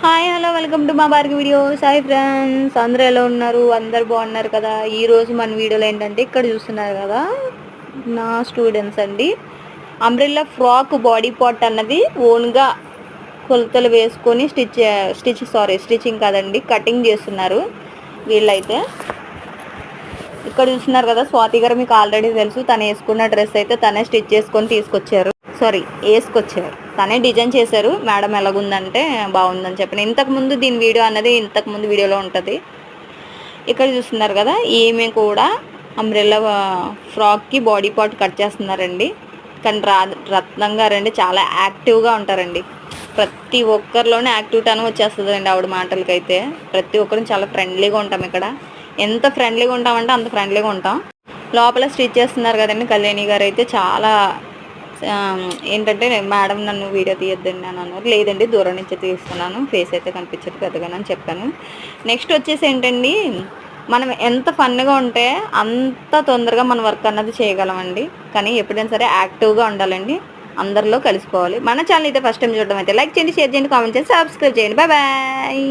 Hi hello welcome to మా Bhargavi videos. Hi friends, అందరూ ఎలా ఉన్నారు? అందరు బాగున్నారు కదా. ఈరోజు మన వీడియోలో ఏంటంటే ఇక్కడ చూస్తున్నారు కదా, నా స్టూడెంట్స్ అండి అంబ్రెల్లా ఫ్రాక్ బాడీ పార్ట్ అన్నది ఓన్గా కొలతలు వేసుకొని స్టిచ్చింగ్ కాదండి, కటింగ్ చేస్తున్నారు వీళ్ళైతే. ఇక్కడ చూస్తున్నారు కదా, స్వాతి గారు మీకు ఆల్రెడీ తెలుసు, తను వేసుకున్న డ్రెస్ అయితే తనే స్టిచ్ చేసుకొని వేసుకొచ్చారు. తనే డిజైన్ చేశారు. మేడం ఎలాగుందంటే బాగుందని చెప్పిన. ఇంతకుముందు దీని వీడియో అన్నది ఇంతకుముందు వీడియోలో ఉంటుంది. ఇక్కడ చూస్తున్నారు కదా, ఈమె కూడా అంబ్రెల్లా ఫ్రాక్కి బాడీ పార్ట్ కట్ చేస్తున్నారండి. కానీ రత్నం గారండి చాలా యాక్టివ్గా ఉంటారండి. ప్రతి ఒక్కరిలోనే యాక్టివిటీ వచ్చేస్తుందండి ఆవిడ మాటలకైతే. ప్రతి ఒక్కరిని చాలా ఫ్రెండ్లీగా ఉంటాం ఇక్కడ. ఎంత ఫ్రెండ్లీగా ఉంటామంటే అంత ఫ్రెండ్లీగా ఉంటాం. లోపల స్టిచ్ చేస్తున్నారు కదండి కళ్యాణి గారు అయితే చాలా ఏంటంటే, మేడం నన్ను వీడియో తీయొద్దండి అని అన్నారు. లేదండి, దూరం నుంచి తీస్తున్నాను, ఫేస్ అయితే కనిపించదు పెద్దగానని అని చెప్పాను. నెక్స్ట్ వచ్చేసి ఏంటండి, మనం ఎంత ఫన్గా ఉంటే అంత తొందరగా మన వర్క్ అన్నది చేయగలమండి. కానీ ఎప్పుడైనా సరే యాక్టివ్గా ఉండాలండి, అందరిలో కలిసిపోవాలి. మన ఛానల్ అయితే ఫస్ట్ టైం చూడడం అయితే లైక్ చేయండి, షేర్ చేయండి, కామెంట్ చేయండి, సబ్స్క్రైబ్ చేయండి. Bye bye.